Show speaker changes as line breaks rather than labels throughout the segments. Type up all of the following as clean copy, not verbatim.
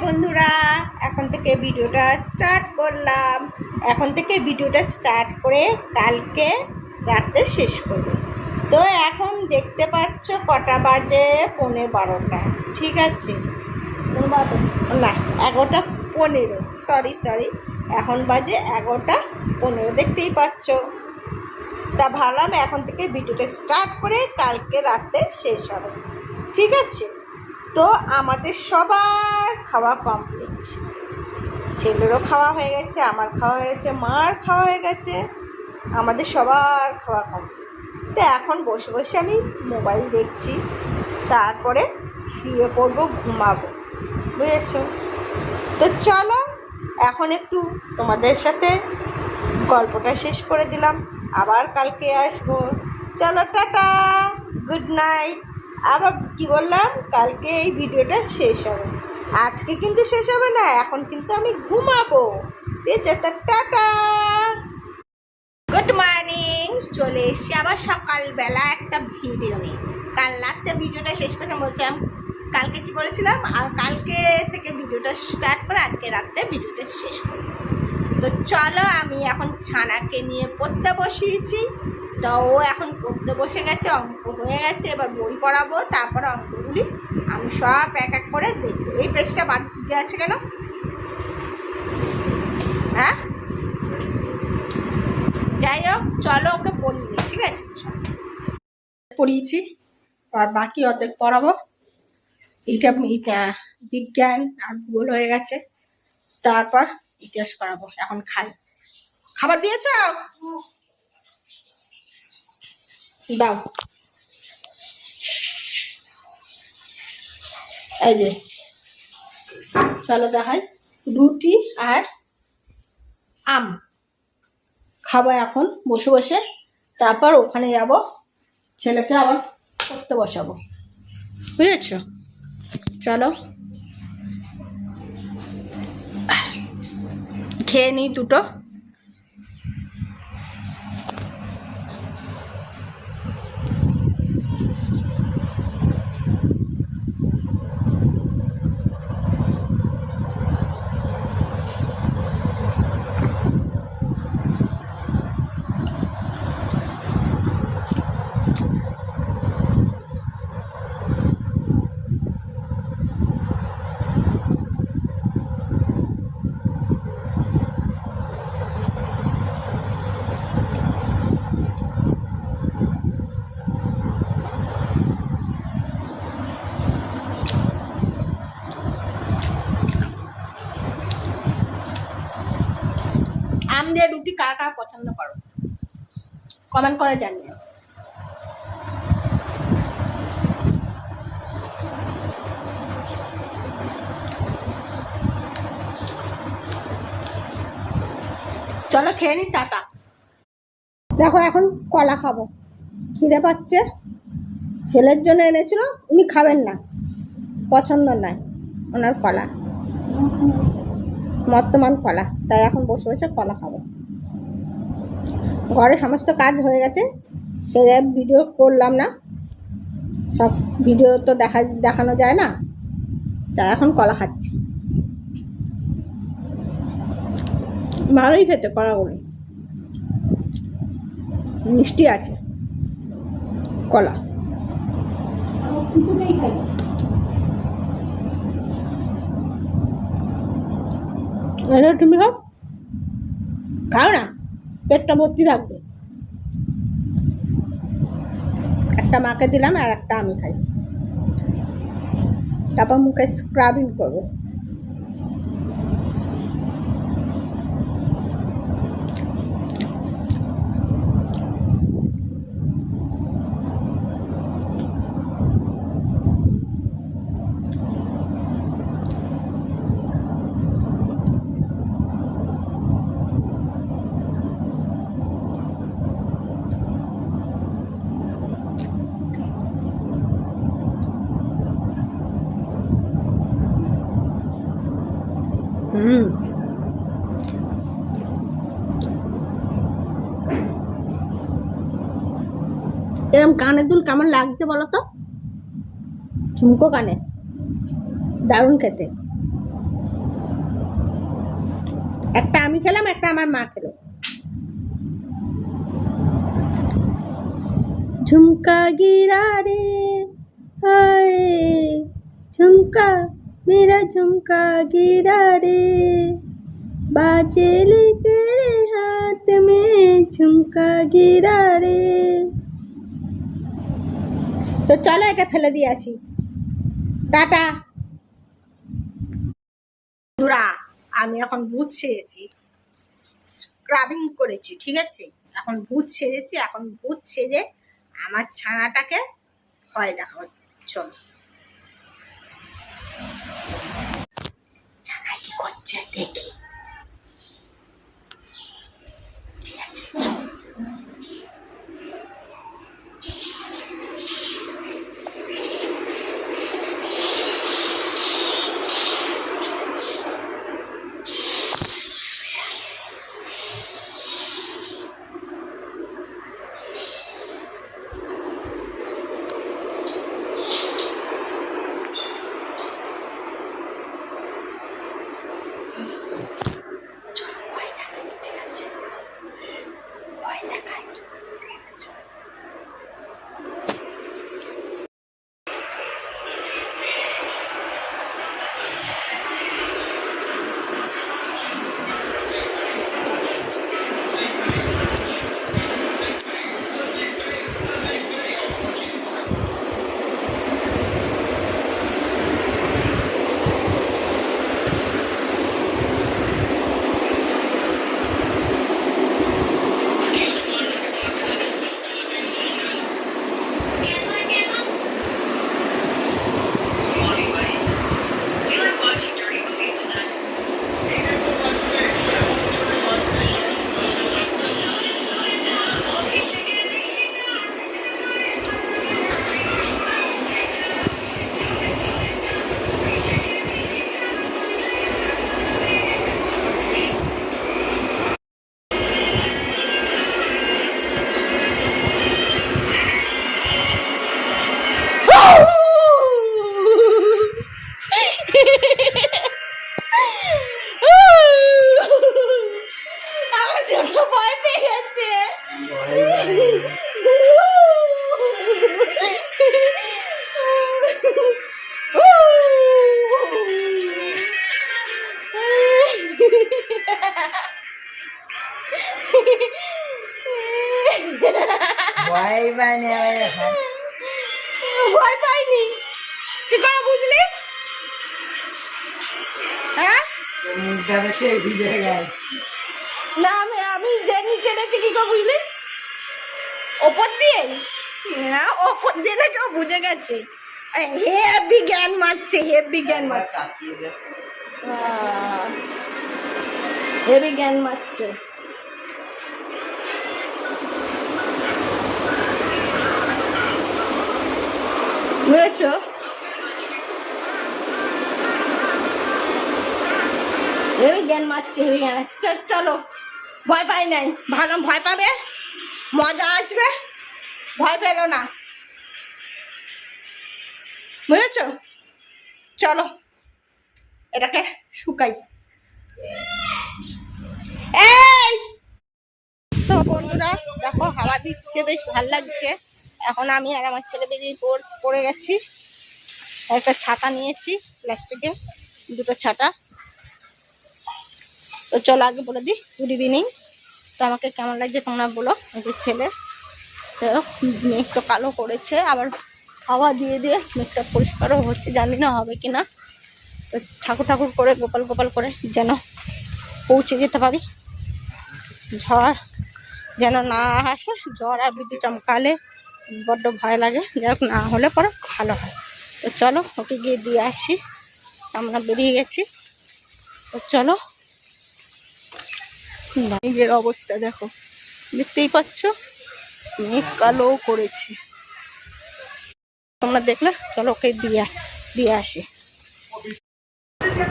বন্ধুরা, এখন থেকে ভিডিওটা স্টার্ট করলাম। এখন থেকে ভিডিওটা স্টার্ট করে কালকে রাতে শেষ করব। তো এখন দেখতে পাচ্ছ কটা বাজে, 11:15। ঠিক আছে, না 11:15, সরি, এখন বাজে 11:15, দেখতেই পাচ্ছ। তা ভাবলাম এখন থেকে ভিডিওটা স্টার্ট করে কালকে রাতে শেষ হবে। ঠিক আছে, তো আমাদের সবার খাওয়া কমপ্লিট। ছেলেরও খাওয়া হয়ে গেছে, আমার খাওয়া হয়ে গেছে, মার খাওয়া হয়ে গেছে, আমাদের সবার খাওয়া কমপ্লিট। তো এখন বসে বসে আমি মোবাইল দেখছি, তারপরে শুয়ে পড়বো, ঘুমাবো, বুঝেছ? তো চলো এখন একটু তোমাদের সাথে গল্পটা শেষ করে দিলাম, আবার কালকে আসবো। চলো টাটা, গুড নাইট। আবার কি বললাম, কালকে এই ভিডিওটা শেষ হবে, আজকে কিন্তু শেষ হবে না, এখন কিন্তু আমি ঘুমাবো। ঠিক আছে, টাটা, গুড মর্নিং। চলে এসছি আবার সকালবেলা একটা ভিডিও নিয়ে। কাল রাতে ভিডিওটা শেষ করে বলছিলাম কালকে কি বলেছিলাম, আর কালকে থেকে ভিডিওটা স্টার্ট করে আজকে রাতে ভিডিওটা শেষ করব। তো চলো, আমি এখন ছানাকে নিয়ে পড়তে বসিয়েছি। তো ও এখন পড়তে বসে গেছে, অঙ্ক হয়ে গেছে, এবার বই পড়াবো, তারপরে অঙ্কগুলি আমি সব এক এক করে দেখবো। এই পেজটা বাদ দিয়ে আছে কেন? হ্যাঁ, যাই হোক, চলো ওকে পড়িয়ে, ঠিক আছে? পড়িয়েছি, আর বাকি অর্ধেক পড়াবো। এটা বিজ্ঞান আর ভূগোল হয়ে গেছে, তারপর ইতিহাস করাবো। এখন খাবার দিয়েছ? দাও, এই যে চলো দেখাই, রুটি আর আম খাবো এখন বসে বসে, তারপর ওখানে যাব, ছেলেকে আবার পড়তে বসাবো, বুঝেছ? চলো খেয়ে নিই দুটো। আম দিয়ে রুটি কারা কারা পছন্দ করো, কমেন্ট করে জানিও। চলো খেয়ে নি, টাটা। দেখো এখন কলা খাবো, খিদে পাচ্ছে। ছেলের জন্য এনেছিল, উনি খাবেন না, পছন্দ নয় ওনার কলা, বর্তমান কলা, তাই এখন বসে বসে কলা খাবো। ঘরে সমস্ত কাজ হয়ে গেছে, সেটা ভিডিও করলাম না, সব ভিডিও তো দেখানো যায় না, তাই এখন কলা খাচ্ছি। ভালোই খেতে কলাগুলো, মিষ্টি আছে কলা। তুমি খাও না, পেটটা ভর্তি থাকবে। একটা মাকে দিলাম আর একটা আমি খাই, তারপর মুখে স্ক্রাবিং করবো। এরকম কানের দুল কেমন লাগছে বলো তো? ঝুমকো কানে, দারুণ খেতে। একটা আমি খেলাম, একটা আমার মা খেলো। झुमका गिरा रे हाय, झुमका मेरा झुमका गिरा रे, बाजेली तेरे हाथ में झुमका गिरा रे। তো চলো এটা ফেলে দিয়ে আসি, টাটা। বন্ধুরা, আমি এখন ভূত সেজেছি, স্ক্রাবিং করেছি, ঠিক আছে? এখন ভূত সেজেছি, এখন ভূত সেজে আমার ছানাটাকে ভয় দেখাবো। চলো, ছানা কি করছে দেখি। ঠিক আছে, চলো। ভয় পেয়ে গেছে।
ভয় পাইনি,
ভয় পাইনি, কি করে বুঝলি? হ্যাঁ,
মুখটা দেখে ভিজে গেছে।
না আমি যে নিচে এনেছি কি করে বুঝলি? ওপর দিয়ে, হ্যাঁ ওপর দিয়ে না, কেউ বুঝে গেছে। হেভি জ্ঞান মারছে, হেভি জ্ঞান মারছে, হেভি জ্ঞান মারছে। বুঝেছো? হেভি জ্ঞান মারছে, হেভি জ্ঞান। চলো, ভয় পাই নাই, ভালো ভয় পাবে, মজা আসবে, ভয় পেলো না, বুঝেছো? চলো এটাকে শুকাই। এই তো বন্ধুরা দেখো, হাওয়া দিচ্ছে, বেশ ভাল লাগছে। এখন আমি আর আমার ছেলে বেরিয়ে পড়ে গেছি। একটা ছাতা নিয়েছি প্লাস্টিকে, দুটো ছাতা। তো চলো আগে বলে দিই গুড ইভিনিং। তো আমাকে কেমন লাগছে তোমরা বলো। আমাদের ছেলে তো মেঘ তো কালো করেছে, আবার হাওয়া দিয়ে দিয়ে মেঘটা পরিষ্কারও হচ্ছে, জানি না হবে কি না। তো ঠাকুর ঠাকুর করে গোপাল গোপাল করে যেন পৌঁছে যেতে পারি, ঝড় যেন না আসে। ঝড় আর বিদ্যুৎ চমকালে বড্ড ভয় লাগে, যাই হোক না হলে পরে ভালো হয়। তো চলো ওকে গিয়ে দিয়ে আসি, আমরা বেরিয়ে গেছি। তো চলো, মেঘের অবস্থা দেখো, দেখতেই পাচ্ছ মেঘ কালো করেছে। তোমরা দেখলে চলো ওকে দিয়ে আসি।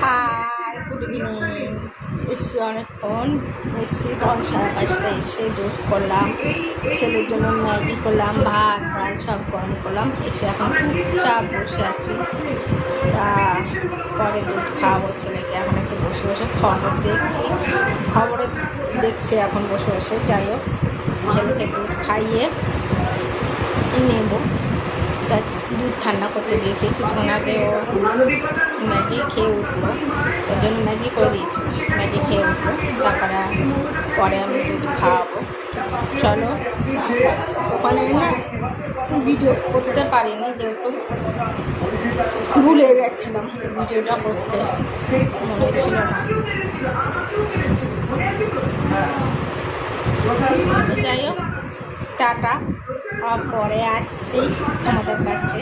Hi, good evening. এসছি অনেকক্ষণ, এসছি তখন 5:30 এসে দুধ করলাম, ছেলের জন্য ম্যাগি করলাম, ভাত ডাল সব গরম করলাম, এসে এখন চুপচাপ বসে আছি। তা পরে দুধ খাওয়াবো ছেলেকে, এখন একটু বসে বসে খবর দেখছে এখন বসে বসে। যাই হোক, ছেলেকে দুধ খাইয়ে নেব। তা দুধ ঠান্ডা করতে দিয়েছি, কিছুক্ষণ আগে ও ম্যাগি খেয়ে উঠলো, ওর জন্য ম্যাগি করে দিয়েছি, ম্যাগি খেয়ে উঠলো। তারপরে পরে আমি দুধ খাওয়াবো। চলো, ওখানে না ভিডিও করতে পারিনি যেহেতু ভুলে গেছিলাম, ভিডিওটা করতে মনে ছিল না। যাই হোক, টাটা, পরে আসছি আমাদের কাছে।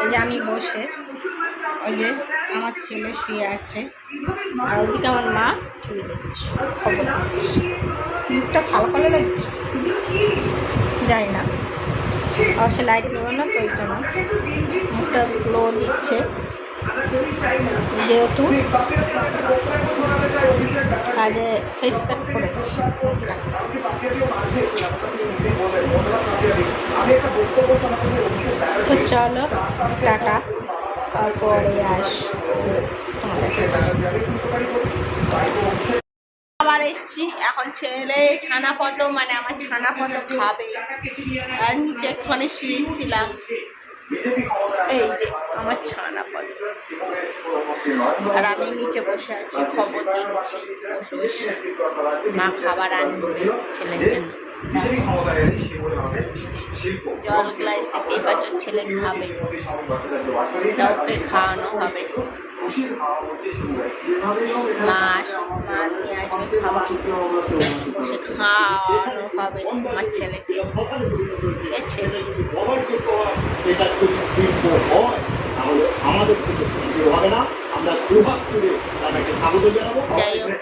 এই যে আমি বসে, ওই যে আমার ছেলে শুয়ে আছে, আর ওদিকে আমার মা টিভি দেখছে, খবর দিচ্ছে। মুখটা কালো কালো লাগছে, যাই না, অবশ্য লাইট নেব না তো, ওই জন্য মুখটা গ্লো দিচ্ছে, যেহেতু আজে ফেস প্যাক করেছি মুখটা। তো চলো, টাটা, তারপরে আবার এসছি। এখন ছেলে ছানাপদ, মানে আমার ছানাপদ খাবে, আর নিচে একটুখানি শুয়েছিলাম। এই যে আমার ছানাপদ, আর আমি নিচে বসে আছি, খবর দিচ্ছি বসে বসে। মা খাবার আনবে ছেলের জন্য, জল গ্লাস দেখতেই পাচ্ছ, ছেলে খাবে, ওকে খাওয়ানো হবে। মা নিয়ে আসবে খাবার, বসে খাওয়ানো হবে আমার ছেলেকে। যাই হোক,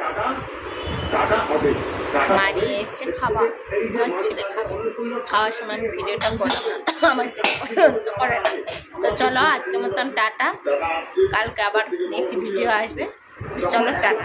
মা নিয়ে এসছে খাবার, আমার ছেলে খাবে। খাওয়ার সময় আমি ভিডিওটা করলাম না, আমার ছেলে পছন্দ করে না। তো চলো, আজকের মতন টাটা, কালকে আবার নেক্সট ভিডিও আসবে। চলো, টাটা।